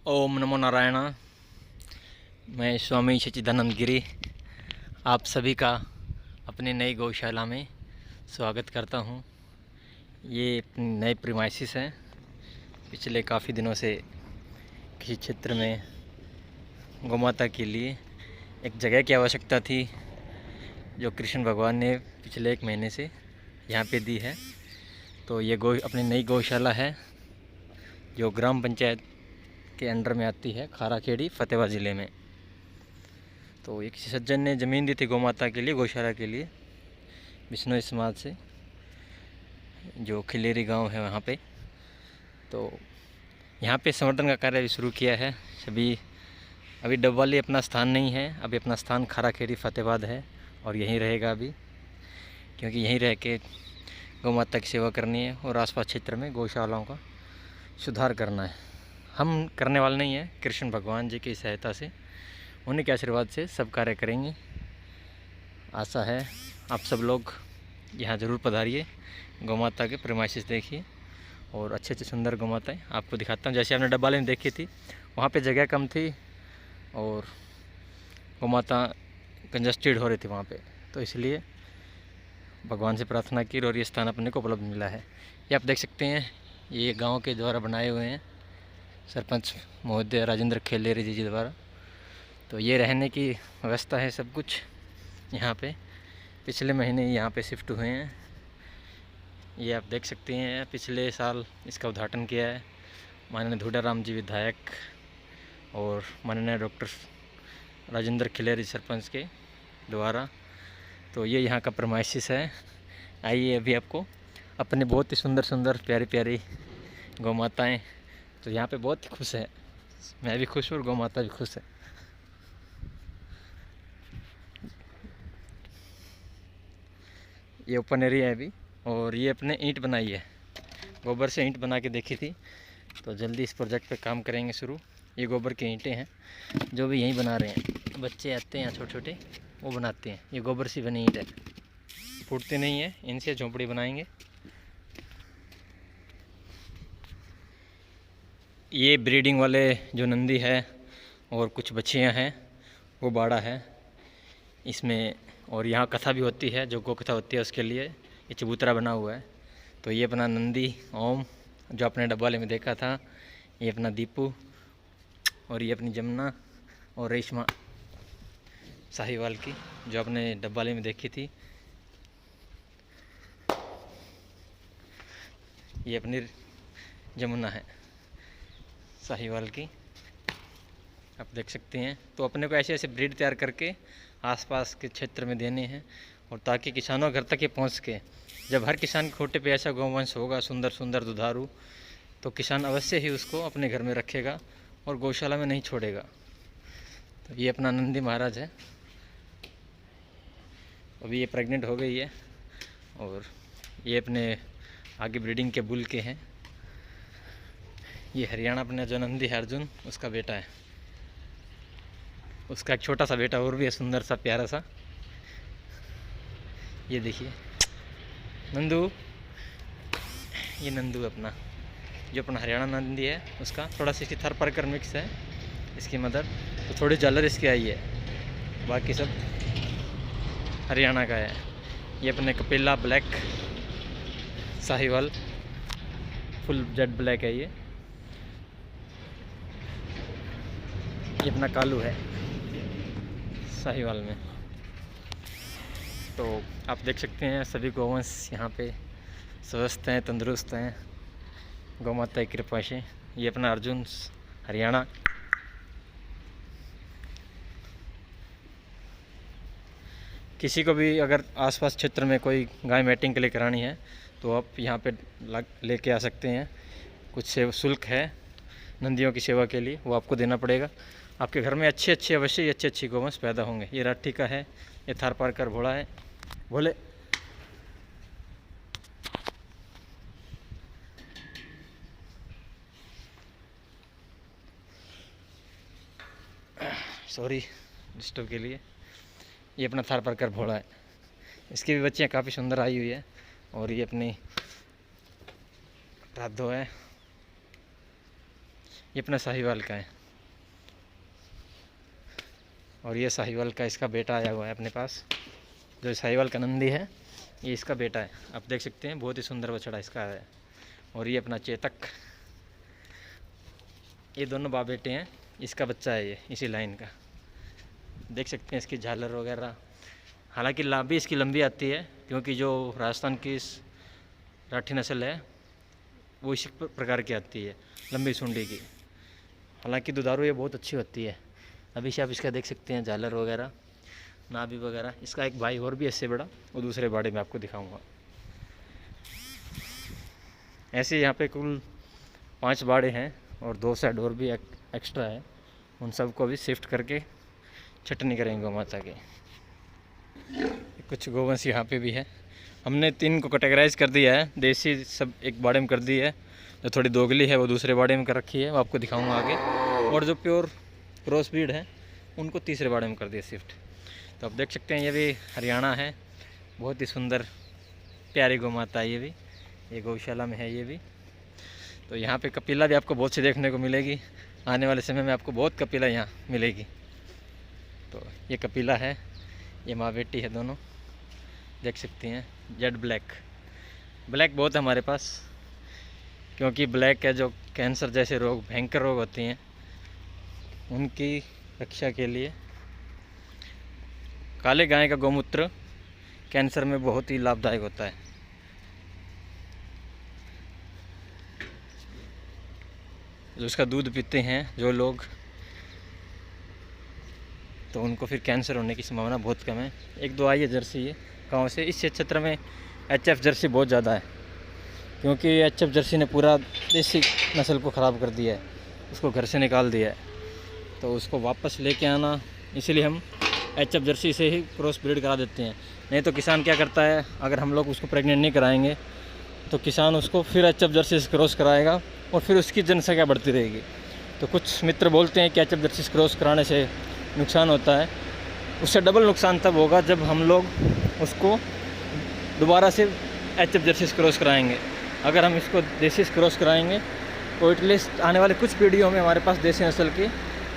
ओम नमो नारायण। मैं स्वामी सच्चिदानंद गिरी आप सभी का अपनी नई गौशाला में स्वागत करता हूं। ये नए प्रीमाइसिस हैं। पिछले काफ़ी दिनों से किसी क्षेत्र में गौमाता के लिए एक जगह की आवश्यकता थी, जो कृष्ण भगवान ने पिछले 1 महीने से यहाँ पे दी है। तो ये अपनी नई गौशाला है, जो ग्राम पंचायत के अंडर में आती है, खाराखेड़ी, फतेहाबाद ज़िले में। तो ये किसी सज्जन ने ज़मीन दी थी गौमाता के लिए, गौशाला के लिए, बिश्नोई समाज से, जो खिलेरी गांव है वहाँ पे। तो यहाँ पे संवर्धन का कार्य भी शुरू किया है। अभी डबवाली अपना स्थान नहीं है, अभी अपना स्थान खाराखेड़ी फतेहाबाद है और यहीं रहेगा अभी, क्योंकि यहीं रह के गौमाता की सेवा करनी है और आसपास क्षेत्र में गौशालाओं का सुधार करना है। हम करने वाले नहीं हैं, कृष्ण भगवान जी की सहायता से, उन्हीं के आशीर्वाद से सब कार्य करेंगे। आशा है आप सब लोग यहाँ ज़रूर पधारिए, गौमाता के प्रीमाइसिस देखिए और अच्छे सुंदर गौमाताएं आपको दिखाता हूँ। जैसे आपने डब्बाले में देखी थी, वहाँ पे जगह कम थी और गौमाता कंजस्टेड हो रही थी वहाँ पे, तो इसलिए भगवान से प्रार्थना की और ये स्थान अपने को उपलब्ध मिला है। ये आप देख सकते हैं, ये गाँव के द्वारा बनाए हुए हैं, सरपंच महोदय राजेंद्र खेलेरी जी द्वारा। तो ये रहने की व्यवस्था है सब कुछ यहाँ पे। पिछले महीने यहाँ पे शिफ्ट हुए हैं। ये आप देख सकते हैं, पिछले साल इसका उद्घाटन किया है माननीय धूड़ाराम जी विधायक और माननीय डॉक्टर राजेंद्र खेलेरी सरपंच के द्वारा। तो ये यहाँ का प्रीमाइसिस है। आइए अभी आपको अपने बहुत ही सुंदर सुंदर प्यारी प्यारी गौमाताएँ, तो यहाँ पे बहुत ही खुश है, मैं भी खुश हूँ और गौमाता भी खुश है। ये ओपन एरिया है अभी, और ये अपने ईंट बनाई है, गोबर से ईंट बना के देखी थी। तो जल्दी इस प्रोजेक्ट पे काम करेंगे शुरू। ये गोबर की ईंटें हैं जो भी यहीं बना रहे हैं, बच्चे आते हैं छोटे छोटे, वो बनाते हैं। ये गोबर से बनी ईंट है, फूटती नहीं है, इनसे झोंपड़ी बनाएंगे। ये ब्रीडिंग वाले जो नंदी है और कुछ बच्चियाँ हैं, वो बाड़ा है इसमें। और यहाँ कथा भी होती है, जो गौ कथा होती है उसके लिए ये चबूतरा बना हुआ है। तो ये अपना नंदी ओम, जो आपने डब्बाले में देखा था, ये अपना दीपू, और ये अपनी जमुना और रेशमा साहिवाल की, जो आपने डब्बाले में देखी थी। ये अपनी जमुना है साहिवाल की, आप देख सकते हैं। तो अपने को ऐसे ऐसे ब्रीड तैयार करके आसपास के क्षेत्र में देने हैं, और ताकि किसानों घर तक ये पहुँच के, जब हर किसान के खोटे पे ऐसा गौवंश होगा सुंदर सुंदर दुधारू, तो किसान अवश्य ही उसको अपने घर में रखेगा और गौशाला में नहीं छोड़ेगा। तो ये अपना नंदी महाराज है, अभी ये प्रेग्नेंट हो गई है, और ये अपने आगे ब्रीडिंग के बुल के हैं। ये हरियाणा अपने जो नंदी है अर्जुन, उसका बेटा है, उसका एक छोटा सा बेटा और भी है, सुंदर सा प्यारा सा। ये देखिए नंदू, ये नंदू अपना, जो अपना हरियाणा नंदी है उसका, थोड़ा सा इसकी थर परकर मिक्स है इसकी मदर, तो थोड़ी झालर इसकी आई है, बाकी सब हरियाणा का है। ये अपने Kapila black Sahiwal, full Z black है ये अपना कालू है साहिवाल में। तो आप देख सकते हैं सभी गौवंश यहाँ पे स्वस्थ हैं, तंदुरुस्त हैं, गौमाता की कृपा से। ये अपना अर्जुन हरियाणा। किसी को भी अगर आसपास क्षेत्र में कोई गाय मैटिंग के लिए करानी है, तो आप यहाँ पे लेके आ सकते हैं। कुछ सेवा शुल्क है नंदियों की सेवा के लिए, वो आपको देना पड़ेगा। आपके घर में अच्छे अच्छे अवश्य ही अच्छी गौवंश पैदा होंगे। ये राठी का है, ये थार पार कर घोड़ा है, बोले सॉरी डिस्टर्ब के लिए। ये अपना थार पार कर घोड़ा है, इसकी भी बच्चियाँ काफ़ी सुंदर आई हुई है। और ये अपनी राधो है, ये अपना साहिवाल का है। और ये साहिवाल का इसका बेटा आया हुआ है अपने पास। जो साहिवाल का नंदी है ये इसका बेटा है। आप देख सकते हैं बहुत ही सुंदर बछड़ा इसका है। और ये अपना चेतक, ये दोनों बाप बेटे हैं। इसका बच्चा है ये इसी लाइन का। देख सकते हैं इसकी झालर वगैरह। हालांकि लाभ भी इसकी लंबी आती है, क्योंकि जो राजस्थान की राठी नस्ल है वो इसी प्रकार की आती है, लंबी सूंडी की। हालांकि दुधारू ये बहुत अच्छी होती है। अभी से आप इसका देख सकते हैं झालर वगैरह, नाभि वगैरह। इसका एक भाई और भी इससे बड़ा, वो दूसरे बाड़े में आपको दिखाऊंगा। ऐसे यहाँ पे कुल 5 बाड़े हैं और 2 साइड और भी एक्स्ट्रा है। उन सबको भी शिफ्ट करके छटनी करेंगे गौ माता के। कुछ गोवंश यहाँ पे भी है। हमने 3 को कैटेगराइज कर दिया है। देसी सब एक बाड़े में कर दी है, जो थोड़ी दोगली है वो दूसरे बाड़े में कर रखी है, वो आपको दिखाऊंगा आगे। और जो प्योर क्रॉस ब्रीड है उनको तीसरे बाड़े में कर दिया शिफ्ट। तो आप देख सकते हैं ये भी हरियाणा है। बहुत ही सुंदर प्यारी गौ माता है ये गौशाला में है ये भी। तो यहाँ पे कपिला भी आपको बहुत सी देखने को मिलेगी। आने वाले समय में आपको बहुत कपिला यहाँ मिलेगी। तो ये कपिला है, ये माँ बेटी है दोनों, देख सकती हैं। जेड ब्लैक बहुत है हमारे पास, क्योंकि ब्लैक है जो कैंसर जैसे रोग, भयंकर रोग होती हैं, उनकी रक्षा के लिए। काले गाय का गौमूत्र कैंसर में बहुत ही लाभदायक होता है। जो उसका दूध पीते हैं जो लोग, तो उनको फिर कैंसर होने की संभावना बहुत कम है। 1-2 आई है जर्सी ये गाँव से। इस क्षेत्र में HF जर्सी बहुत ज़्यादा है, क्योंकि HF जर्सी ने पूरा देसी नस्ल को ख़राब कर दिया है, उसको घर से निकाल दिया है। तो उसको वापस लेके आना, इसलिए हम HF जर्सी से ही क्रॉस ब्रीड करा देते हैं। नहीं तो किसान क्या करता है, अगर हम लोग उसको प्रेग्नेंट नहीं कराएंगे तो किसान उसको फिर HF जर्सी से क्रॉस कराएगा और फिर उसकी जनसंख्या बढ़ती रहेगी। तो कुछ मित्र बोलते हैं कि HF जर्सी से क्रॉस कराने से नुकसान होता है। उससे डबल नुकसान तब होगा जब हम लोग उसको दोबारा से HF जर्सी से क्रॉस कराएंगे। अगर हम इसको देसी से क्रॉस कराएंगे तो एटलीस्ट आने वाले कुछ पीढ़ियों में हमारे पास देसी नस्ल की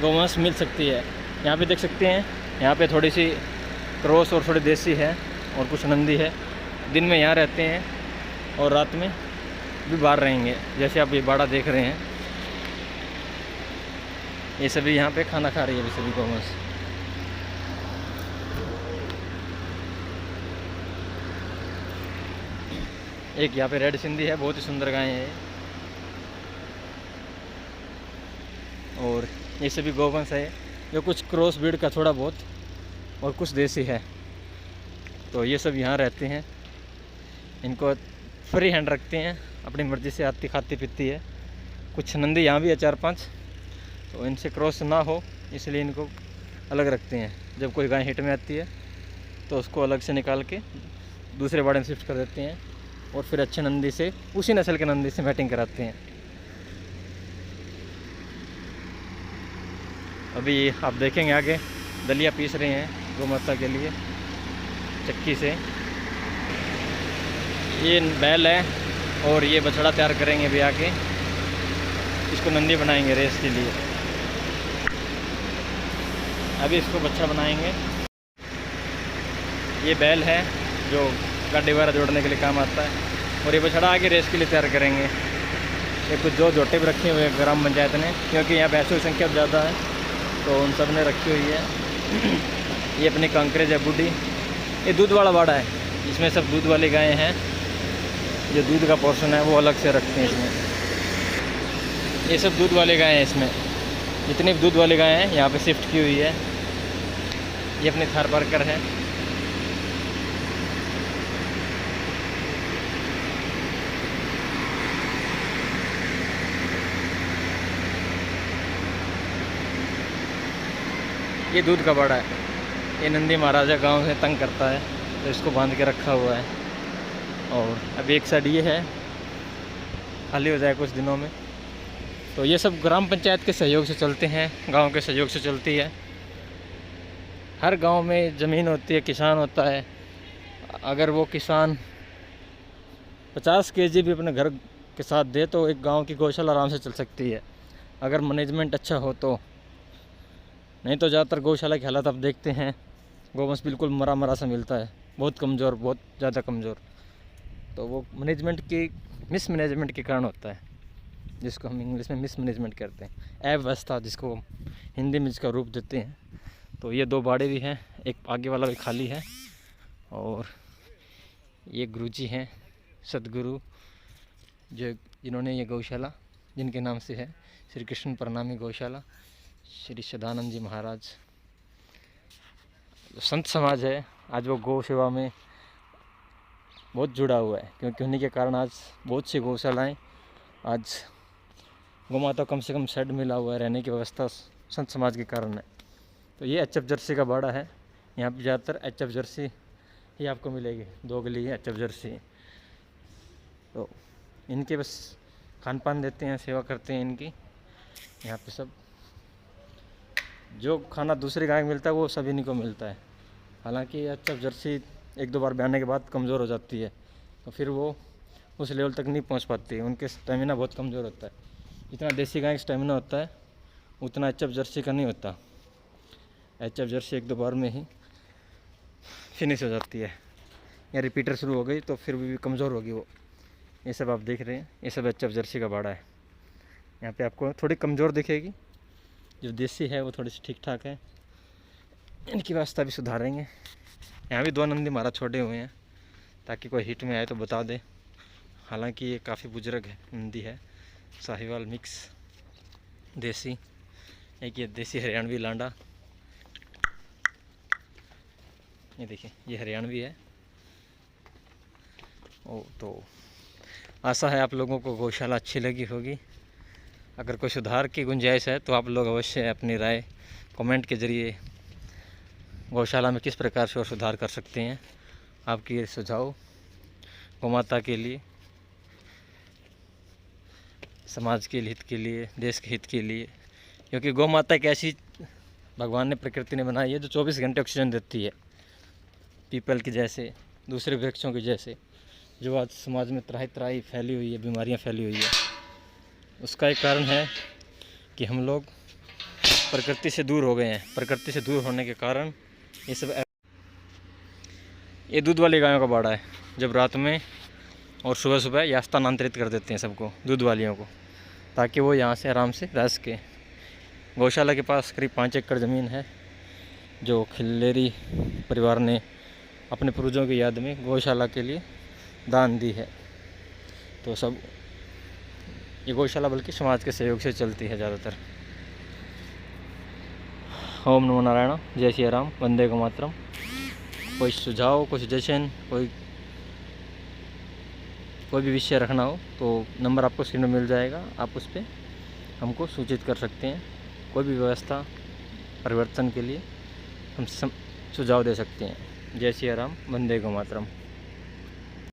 गौवंश मिल सकती है। यहाँ पे देख सकते हैं, यहाँ पे थोड़ी सी क्रॉस और थोड़ी देसी है और कुछ नंदी है। दिन में यहाँ रहते हैं और रात में भी बाहर रहेंगे। जैसे आप ये बाड़ा देख रहे हैं, ये सभी यहाँ पे खाना खा रही है सभी गौवंश। एक यहाँ पे रेड सिंधी है, बहुत ही सुंदर गाय है। और ये सभी गौवंश है, जो कुछ क्रॉस ब्रीड का थोड़ा बहुत और कुछ देसी है। तो ये सब यहाँ रहते हैं, इनको फ्री हैंड रखते हैं, अपनी मर्ज़ी से आती खाती पीती है। कुछ नंदी यहाँ भी है 4-5, तो इनसे क्रॉस ना हो इसलिए इनको अलग रखते हैं। जब कोई गाय हिट में आती है तो उसको अलग से निकाल के दूसरे बाड़े में शिफ्ट कर देते हैं और फिर अच्छे नंदी से, उसी नस्ल के नंदी से मैटिंग कराते हैं। अभी आप देखेंगे आगे दलिया पीस रहे हैं गौ माता के लिए चक्की से। ये बैल है और ये बछड़ा तैयार करेंगे अभी आके, इसको नंदी बनाएंगे रेस के लिए। अभी इसको बच्चा बनाएंगे। ये बैल है जो गाड़ी वगैरह जोड़ने के लिए काम आता है, और ये बछड़ा आगे रेस के लिए तैयार करेंगे। ये कुछ जो जोटे भी रखे हुए हैं ग्राम पंचायत ने, क्योंकि यहाँ भैंसों की संख्या ज़्यादा है तो उन सब ने रखी हुई है। ये अपनी कांकरेज है बूढ़ी। ये दूध वाला बाड़ा है, इसमें सब दूध वाली गायें हैं। जो दूध का पोर्शन है वो अलग से रखते हैं इसमें। ये सब दूध वाली गायें हैं, इसमें जितनी भी दूध वाली गायें हैं यहाँ पे शिफ्ट की हुई है। ये अपनी थार पार्कर है। ये दूध का बाड़ा है। ये नंदी महाराजा गांव से तंग करता है तो इसको बांध के रखा हुआ है। और अभी एक साइड ये है, खाली हो जाए कुछ दिनों में। तो ये सब ग्राम पंचायत के सहयोग से चलते हैं, गांव के सहयोग से चलती है। हर गांव में ज़मीन होती है, किसान होता है। अगर वो किसान 50 kg भी अपने घर के साथ दे तो एक गांव की गौशाला आराम से चल सकती है, अगर मैनेजमेंट अच्छा हो तो। नहीं तो ज़्यादातर गौशाला की हालत आप देखते हैं, गोवंश बिल्कुल मरा मरा सा मिलता है, बहुत कमज़ोर, बहुत ज़्यादा कमज़ोर। तो वो मैनेजमेंट की मिस मैनेजमेंट के कारण होता है, जिसको हम इंग्लिश में मिस मैनेजमेंट करते हैं, अव्यवस्था जिसको हिंदी में इसका रूप देते हैं। तो ये 2 बाड़े भी हैं, एक आगे वाला भी खाली है, और ये गुरुजी हैं सदगुरु, जो जिन्होंने ये गौशाला, जिनके नाम से है श्री कृष्ण प्रणामी गौशाला, श्री सदानंद जी महाराज। संत समाज है आज वो गौ सेवा में बहुत जुड़ा हुआ है, क्योंकि उन्हीं के कारण आज बहुत सी गौशालाएँ, आज गौ माता कम से कम शेड मिला हुआ है, रहने की व्यवस्था संत समाज के कारण है। तो ये एचएफ जर्सी का बाड़ा है, यहाँ पे ज़्यादातर एचएफ जर्सी ही आपको मिलेगी, 2 गली है एचएफ जर्सी। तो इनके बस खान पान देते हैं, सेवा करते हैं इनकी। यहाँ पे सब जो खाना दूसरी गाय को मिलता है वो सभी इन्हीं को मिलता है। हालांकि एचएफ जर्सी 1-2 बार ब्याने के बाद कमज़ोर हो जाती है, तो फिर वो उस लेवल तक नहीं पहुँच पाती, उनके स्टेमिना बहुत कमज़ोर होता है। जितना देसी गाय का स्टेमिना होता है उतना एचएफ जर्सी का नहीं होता। एचएफ जर्सी 1-2 बार में ही फिनिश हो जाती है, या रिपीटर शुरू हो गई तो फिर भी कमज़ोर होगी वो। ये सब आप देख रहे हैं, ये सब एचएफ जर्सी का बाड़ा है। यहाँ पे आपको थोड़ी कमज़ोर दिखेगी, जो देसी है वो थोड़ी सी ठीक ठाक है। इनकी व्यवस्था भी सुधारेंगे। यहाँ भी 2 नंदी महाराज छोड़े हुए हैं, ताकि कोई हिट में आए तो बता दे। हालांकि ये काफ़ी बुजुर्ग है, नंदी है, साहिवाल मिक्स देसी। एक ये देसी हरियाणवी लांडा, ये देखिए ये हरियाणवी है। ओ तो आशा है आप लोगों को गौशाला अच्छी लगी होगी। अगर कोई सुधार की गुंजाइश है तो आप लोग अवश्य अपनी राय कमेंट के ज़रिए गौशाला में किस प्रकार से और सुधार कर सकते हैं। आपकी सुझाव गौ माता के लिए, समाज के हित के लिए, देश के हित के लिए, क्योंकि गौ माता एक ऐसी भगवान ने, प्रकृति ने बनाई है जो 24 घंटे ऑक्सीजन देती है, पीपल की जैसे, दूसरे वृक्षों की जैसे, जो आज समाज में त्राही त्राही फैली हुई है, बीमारियां फैली हुई है। उसका एक कारण है कि हम लोग प्रकृति से दूर हो गए हैं। प्रकृति से दूर होने के कारण ये सब। ये दूध वाली गायों का बाड़ा है, जब रात में और सुबह सुबह ये स्थानांतरित कर देते हैं सबको, दूध वालियों को, ताकि वो यहाँ से आराम से रह सके। गौशाला के पास करीब 5 एकड़ ज़मीन है, जो खिल्लेरी परिवार ने अपने पूर्वजों की याद में गौशाला के लिए दान दी है। तो सब ये गौशाला बल्कि समाज के सहयोग से चलती है ज़्यादातर। ओम नमो नारायण, जय श्री राम, वंदे मातरम। कोई सुझाव, कोई सजेशन, कोई भी विषय रखना हो तो नंबर आपको स्क्रीन में मिल जाएगा, आप उस पर हमको सूचित कर सकते हैं। कोई भी व्यवस्था परिवर्तन के लिए हम सुझाव दे सकते हैं। जय श्री राम, वंदे मातरम।